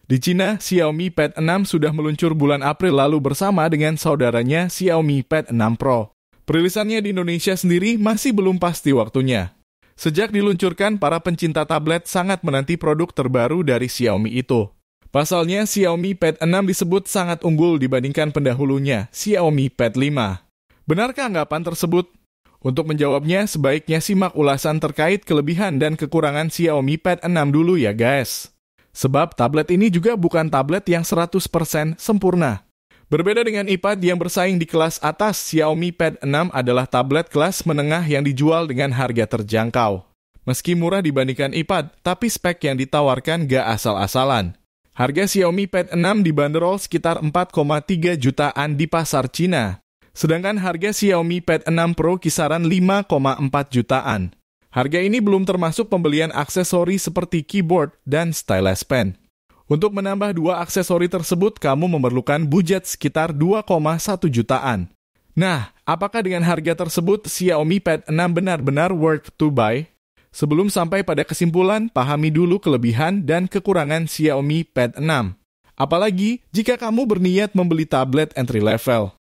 Di Cina, Xiaomi Pad 6 sudah meluncur bulan April lalu bersama dengan saudaranya Xiaomi Pad 6 Pro. Perilisannya di Indonesia sendiri masih belum pasti waktunya. Sejak diluncurkan, para pencinta tablet sangat menanti produk terbaru dari Xiaomi itu. Pasalnya, Xiaomi Pad 6 disebut sangat unggul dibandingkan pendahulunya, Xiaomi Pad 5. Benarkah anggapan tersebut? Untuk menjawabnya, sebaiknya simak ulasan terkait kelebihan dan kekurangan Xiaomi Pad 6 dulu ya guys. Sebab tablet ini juga bukan tablet yang 100% sempurna. Berbeda dengan iPad yang bersaing di kelas atas, Xiaomi Pad 6 adalah tablet kelas menengah yang dijual dengan harga terjangkau. Meski murah dibandingkan iPad, tapi spek yang ditawarkan gak asal-asalan. Harga Xiaomi Pad 6 dibanderol sekitar 4,3 jutaan di pasar Cina. Sedangkan harga Xiaomi Pad 6 Pro kisaran 5,4 jutaan. Harga ini belum termasuk pembelian aksesori seperti keyboard dan stylus pen. Untuk menambah dua aksesori tersebut, kamu memerlukan budget sekitar 2,1 jutaan. Nah, apakah dengan harga tersebut Xiaomi Pad 6 benar-benar worth to buy? Sebelum sampai pada kesimpulan, pahami dulu kelebihan dan kekurangan Xiaomi Pad 6. Apalagi jika kamu berniat membeli tablet entry level.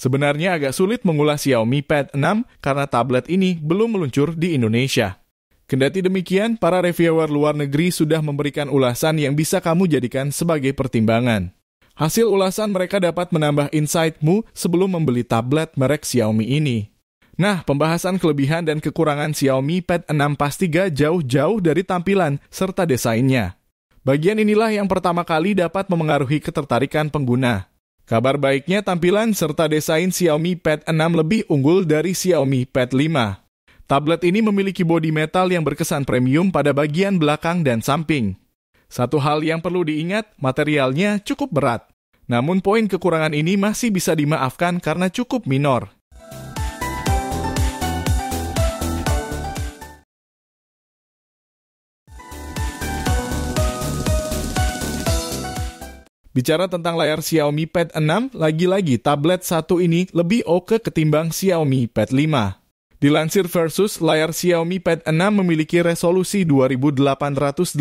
Sebenarnya agak sulit mengulas Xiaomi Pad 6 karena tablet ini belum meluncur di Indonesia. Kendati demikian, para reviewer luar negeri sudah memberikan ulasan yang bisa kamu jadikan sebagai pertimbangan. Hasil ulasan mereka dapat menambah insight-mu sebelum membeli tablet merek Xiaomi ini. Nah, pembahasan kelebihan dan kekurangan Xiaomi Pad 6 pasti gak jauh-jauh dari tampilan serta desainnya. Bagian inilah yang pertama kali dapat memengaruhi ketertarikan pengguna. Kabar baiknya, tampilan serta desain Xiaomi Pad 6 lebih unggul dari Xiaomi Pad 5. Tablet ini memiliki bodi metal yang berkesan premium pada bagian belakang dan samping. Satu hal yang perlu diingat, materialnya cukup berat. Namun poin kekurangan ini masih bisa dimaafkan karena cukup minor. Bicara tentang layar Xiaomi Pad 6, lagi-lagi tablet satu ini lebih oke ketimbang Xiaomi Pad 5. Dilansir Versus, layar Xiaomi Pad 6 memiliki resolusi 2880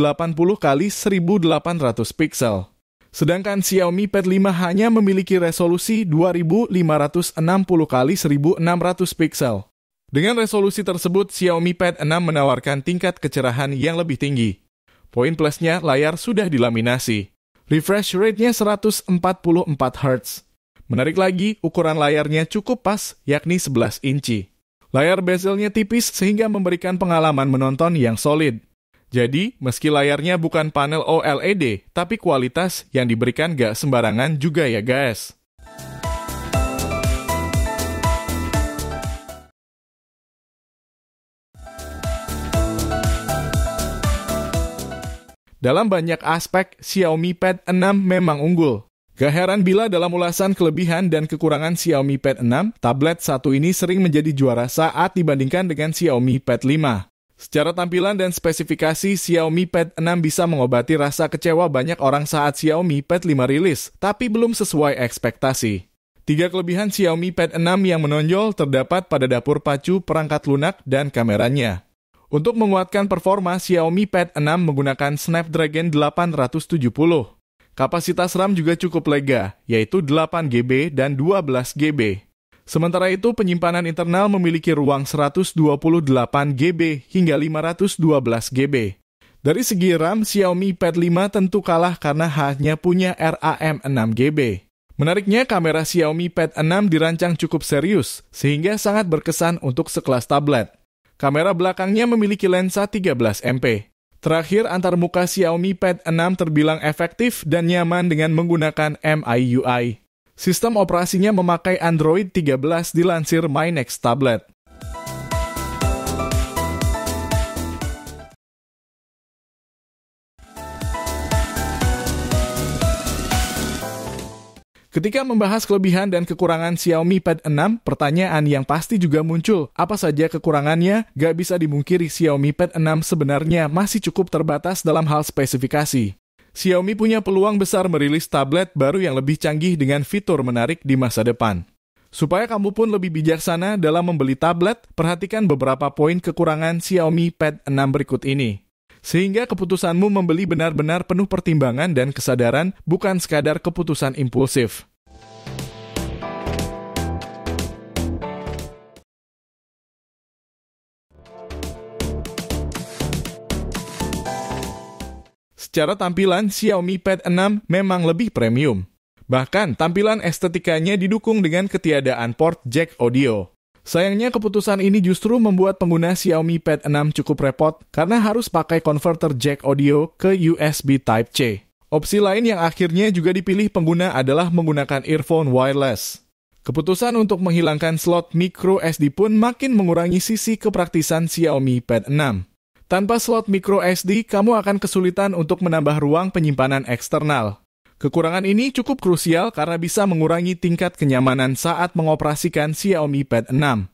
x 1800 pixel. Sedangkan Xiaomi Pad 5 hanya memiliki resolusi 2560 x 1600 pixel. Dengan resolusi tersebut, Xiaomi Pad 6 menawarkan tingkat kecerahan yang lebih tinggi. Poin plusnya, layar sudah dilaminasi. Refresh rate-nya 144 Hz. Menarik lagi, ukuran layarnya cukup pas, yakni 11 inci. Layar bezelnya tipis sehingga memberikan pengalaman menonton yang solid. Jadi, meski layarnya bukan panel OLED, tapi kualitas yang diberikan gak sembarangan juga ya guys. Dalam banyak aspek, Xiaomi Pad 6 memang unggul. Gak heran bila dalam ulasan kelebihan dan kekurangan Xiaomi Pad 6, tablet satu ini sering menjadi juara saat dibandingkan dengan Xiaomi Pad 5. Secara tampilan dan spesifikasi, Xiaomi Pad 6 bisa mengobati rasa kecewa banyak orang saat Xiaomi Pad 5 rilis, tapi belum sesuai ekspektasi. 3 kelebihan Xiaomi Pad 6 yang menonjol terdapat pada dapur pacu, perangkat lunak, dan kameranya. Untuk menguatkan performa, Xiaomi Pad 6 menggunakan Snapdragon 870. Kapasitas RAM juga cukup lega, yaitu 8GB dan 12GB. Sementara itu, penyimpanan internal memiliki ruang 128GB hingga 512GB. Dari segi RAM, Xiaomi Pad 5 tentu kalah karena hanya punya RAM 6GB. Menariknya, kamera Xiaomi Pad 6 dirancang cukup serius, sehingga sangat berkesan untuk sekelas tablet. Kamera belakangnya memiliki lensa 13 MP. Terakhir, antarmuka Xiaomi Pad 6 terbilang efektif dan nyaman dengan menggunakan MIUI. Sistem operasinya memakai Android 13 dilansir MyNext Tablet. Ketika membahas kelebihan dan kekurangan Xiaomi Pad 6, pertanyaan yang pasti juga muncul. Apa saja kekurangannya? Gak bisa dimungkiri Xiaomi Pad 6 sebenarnya masih cukup terbatas dalam hal spesifikasi. Xiaomi punya peluang besar merilis tablet baru yang lebih canggih dengan fitur menarik di masa depan. Supaya kamu pun lebih bijaksana dalam membeli tablet, perhatikan beberapa poin kekurangan Xiaomi Pad 6 berikut ini. Sehingga keputusanmu membeli benar-benar penuh pertimbangan dan kesadaran, bukan sekadar keputusan impulsif. Secara tampilan, Xiaomi Pad 6 memang lebih premium. Bahkan, tampilan estetikanya didukung dengan ketiadaan port jack audio. Sayangnya keputusan ini justru membuat pengguna Xiaomi Pad 6 cukup repot karena harus pakai konverter jack audio ke USB Type-C. Opsi lain yang akhirnya juga dipilih pengguna adalah menggunakan earphone wireless. Keputusan untuk menghilangkan slot micro SD pun makin mengurangi sisi kepraktisan Xiaomi Pad 6. Tanpa slot micro SD, kamu akan kesulitan untuk menambah ruang penyimpanan eksternal. Kekurangan ini cukup krusial karena bisa mengurangi tingkat kenyamanan saat mengoperasikan Xiaomi Pad 6.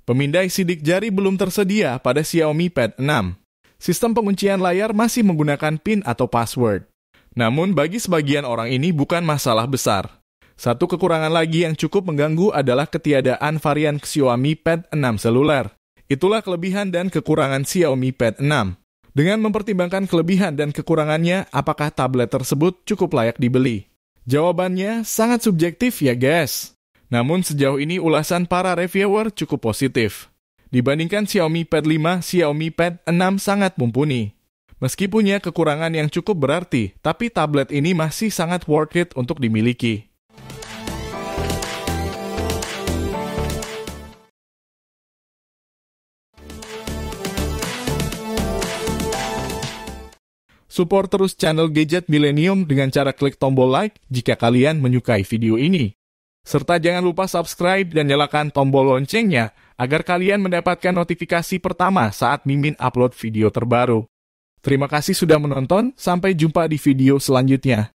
Pemindai sidik jari belum tersedia pada Xiaomi Pad 6. Sistem penguncian layar masih menggunakan PIN atau password. Namun bagi sebagian orang ini bukan masalah besar. Satu kekurangan lagi yang cukup mengganggu adalah ketiadaan varian Xiaomi Pad 6 seluler. Itulah kelebihan dan kekurangan Xiaomi Pad 6. Dengan mempertimbangkan kelebihan dan kekurangannya, apakah tablet tersebut cukup layak dibeli? Jawabannya sangat subjektif ya guys. Namun sejauh ini ulasan para reviewer cukup positif. Dibandingkan Xiaomi Pad 5, Xiaomi Pad 6 sangat mumpuni. Meski punya kekurangan yang cukup berarti, tapi tablet ini masih sangat worth it untuk dimiliki. Support terus channel Gadget Millennium dengan cara klik tombol like jika kalian menyukai video ini. Serta jangan lupa subscribe dan nyalakan tombol loncengnya agar kalian mendapatkan notifikasi pertama saat Mimin upload video terbaru. Terima kasih sudah menonton, sampai jumpa di video selanjutnya.